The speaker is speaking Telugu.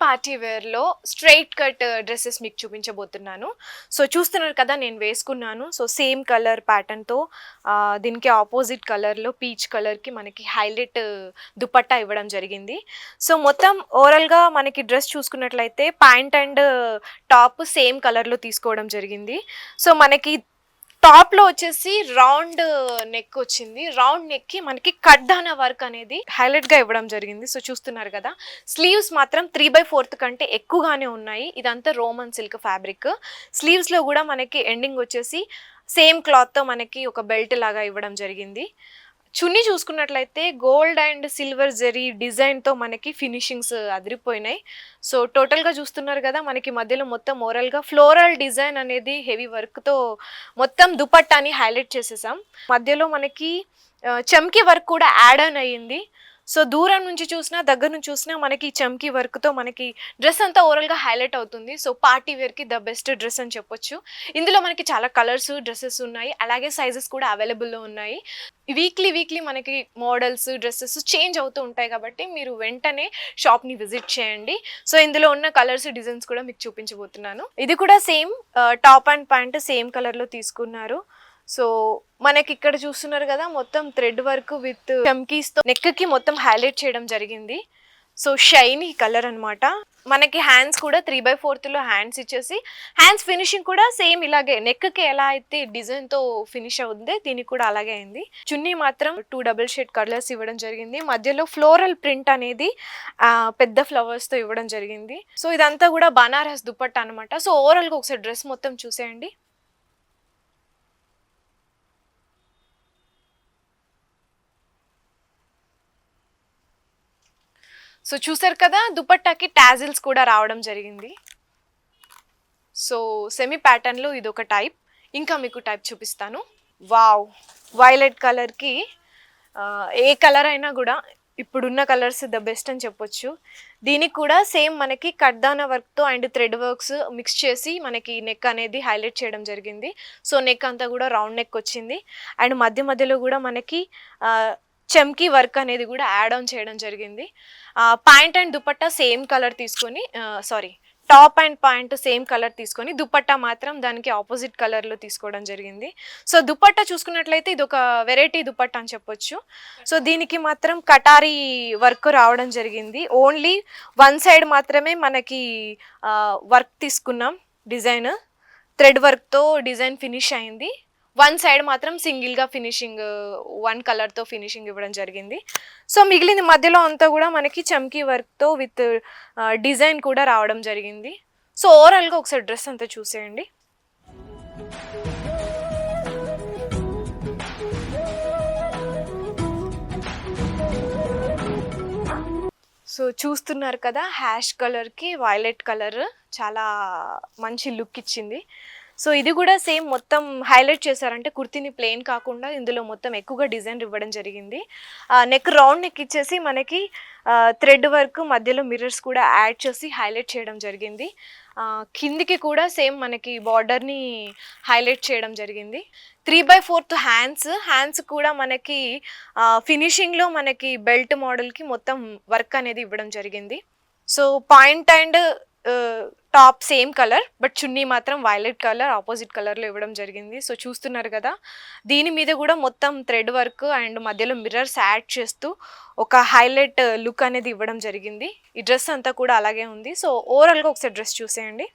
పార్టీ వేర్‌లో స్ట్రెయిట్ కట్ డ్రెసెస్ మీకు చూపించబోతున్నాను. సో, చూస్తున్నారు కదా నేను వేసుకున్నాను. సో, సేమ్ కలర్ ప్యాటర్న్‌తో దీనికి అపోజిట్ కలర్‌లో పీచ్ కలర్‌కి మనకి హైలైట్ దుపట్టా ఇవ్వడం జరిగింది. సో, మొత్తం ఓవరాల్‌గా మనకి డ్రెస్ చూసుకున్నట్లయితే ప్యాంట్ అండ్ టాప్ సేమ్ కలర్‌లో తీసుకోవడం జరిగింది. సో, మనకి టాప్‌లో వచ్చేసి రౌండ్ నెక్ వచ్చింది. రౌండ్ నెక్‌కి మనకి కడ్డానా వర్క్ అనేది హైలైట్‌గా ఇవ్వడం జరిగింది. సో, చూస్తున్నారు కదా! స్లీవ్స్ మాత్రం 3/4 కంటే ఎక్కువగానే ఉన్నాయి. ఇదంతా రోమన్ సిల్క్ ఫ్యాబ్రిక్. స్లీవ్స్‌లో కూడా మనకి ఎండింగ్ వచ్చేసి సేమ్ క్లాత్‌తో మనకి ఒక బెల్ట్ లాగా ఇవ్వడం జరిగింది. చున్నీ చూసుకున్నట్లయితే గోల్డ్ అండ్ సిల్వర్ జరీ డిజైన్‌తో మనకి ఫినిషింగ్స్ అదిరిపోయినాయి. సో, టోటల్‌గా చూస్తున్నారు కదా! మనకి మధ్యలో మొత్తం ఓవరాల్‌గా ఫ్లోరల్ డిజైన్ అనేది హెవీ వర్క్‌తో మొత్తం దుపట్టాని హైలైట్ చేసేసాం. మధ్యలో మనకి చమ్కీ వర్క్ కూడా యాడ్ ఆన్ అయ్యింది. సో, దూరం నుంచి చూసినా, దగ్గర నుంచి చూసినా మనకి చమ్కీ వర్క్‌తో మనకి డ్రెస్ అంతా ఓవరాల్‌గా హైలైట్ అవుతుంది. సో, పార్టీ వేర్‌కి ద బెస్ట్ డ్రెస్ అని చెప్పొచ్చు. ఇందులో మనకి చాలా కలర్స్, డ్రెసెస్ ఉన్నాయి. అలాగే సైజెస్ కూడా అవైలబుల్‌లో ఉన్నాయి. వీక్లీ మనకి మోడల్స్, డ్రెసెస్ చేంజ్ అవుతూ ఉంటాయి కాబట్టి మీరు వెంటనే షాప్‌ని విజిట్ చేయండి. సో, ఇందులో ఉన్న కలర్స్, డిజైన్స్ కూడా మీకు చూపించబోతున్నాను. ఇది కూడా same top and pant same కలర్‌లో తీసుకున్నారు. సో, మనకిక్కడ చూస్తున్నారు కదా! మొత్తం థ్రెడ్ వర్క్ విత్ చమ్కీస్‌తో నెక్‌కి మొత్తం హైలైట్ చేయడం జరిగింది. సో, షైనీ కలర్ అనమాట. మనకి హ్యాండ్స్ కూడా 3/4లో హ్యాండ్స్ ఇచ్చేసి, హ్యాండ్స్ ఫినిషింగ్ కూడా సేమ్ ఇలాగే నెక్‌కి ఎలా అయితే డిజైన్‌తో ఫినిష్ అవుద్దో దీనికి కూడా అలాగే అయింది. చున్నీ మాత్రం 2 డబుల్ షేడ్ కలర్స్ ఇవ్వడం జరిగింది. మధ్యలో ఫ్లోరల్ ప్రింట్ అనేది పెద్ద ఫ్లవర్స్‌తో ఇవ్వడం జరిగింది. సో, ఇదంతా కూడా బనారస్ దుపట్టా అనమాట. సో, ఓవరాల్‌గా ఒకసారి డ్రెస్ మొత్తం చూసేయండి. సో, చూసారు కదా! దుపట్టాకి టాజిల్స్ కూడా రావడం జరిగింది. సో, సెమీ ప్యాటర్న్‌లో ఇదొక టైప్. ఇంకా మీకు టైప్ చూపిస్తాను. వావ్! వైలెట్ కలర్‌కి ఏ కలర్ అయినా గూడా ఇప్పుడున్న కలర్స్ ద బెస్ట్ అని చెప్పొచ్చు. దీనికి కూడా సేమ్ మనకి కడ్దానా వర్క్‌తో అండ్ థ్రెడ్ వర్క్స్ మిక్స్ చేసి మనకి నెక్ అనేది హైలైట్ చేయడం జరిగింది. సో, నెక్ అంతా కూడా రౌండ్ నెక్ వచ్చింది. అండ్ మధ్యలో కూడా మనకి చమ్కీ వర్క్ అనేది కూడా యాడ్ ఆన్ చేయడం జరిగింది. Pant and dupatta same colour తీసుకొని top and pant same colour తీసుకొని దుపట్టా మాత్రం దానికి ఆపోజిట్ కలర్‌లో తీసుకోవడం జరిగింది. సో, దుపట్టా చూసుకున్నట్లయితే ఇదొక వెరైటీ దుపట్టా అని చెప్పొచ్చు. సో, దీనికి మాత్రం కటారీ వర్క్ రావడం జరిగింది. ఓన్లీ వన్ సైడ్ మాత్రమే మనకి వర్క్ తీసుకున్నాం డిజైన్. థ్రెడ్ వర్క్‌తో డిజైన్ ఫినిష్ అయింది. వన్ సైడ్ మాత్రం సింగిల్‌గా ఫినిషింగ్ వన్ కలర్‌తో ఫినిషింగ్ ఇవ్వడం జరిగింది. సో, మిగిలింది మధ్యలో అంతా కూడా మనకి చమ్కీ వర్క్‌తో విత్ డిజైన్ కూడా రావడం జరిగింది. సో, ఓవరాల్‌గా ఒకసారి డ్రెస్ అంతా చూసేయండి. సో, చూస్తున్నారు కదా! హ్యాష్ కలర్‌కి వైలెట్ కలర్ చాలా మంచి లుక్ ఇచ్చింది. సో, ఇది కూడా సేమ్ మొత్తం హైలైట్ చేశారంటే కుర్తీని ప్లెయిన్ కాకుండా ఇందులో మొత్తం ఎక్కువగా డిజైన్ ఇవ్వడం జరిగింది. నెక్ రౌండ్ నెక్ ఇచ్చేసి మనకి థ్రెడ్ వర్క్ మధ్యలో మిర్రర్స్ కూడా యాడ్ చేసి హైలైట్ చేయడం జరిగింది. కిందికి కూడా సేమ్ మనకి బార్డర్‌ని హైలైట్ చేయడం జరిగింది. 3/4 హ్యాండ్స్ కూడా మనకి ఫినిషింగ్‌లో మనకి బెల్ట్ మోడల్‌కి మొత్తం వర్క్ అనేది ఇవ్వడం జరిగింది. So, point and top same colour but చున్నీ మాత్రం వైలెట్ కలర్ ఆపోజిట్ కలర్‌లో ఇవ్వడం జరిగింది. సో, చూస్తున్నారు కదా! దీని మీద కూడా మొత్తం థ్రెడ్ వర్క్ అండ్ మధ్యలో మిర్రర్స్ యాడ్ చేస్తూ ఒక హైలైట్ లుక్ అనేది ఇవ్వడం జరిగింది. ఈ డ్రెస్ అంతా కూడా అలాగే ఉంది. సో, ఓవరాల్‌గా ఒకసారి డ్రెస్ చూసేయండి.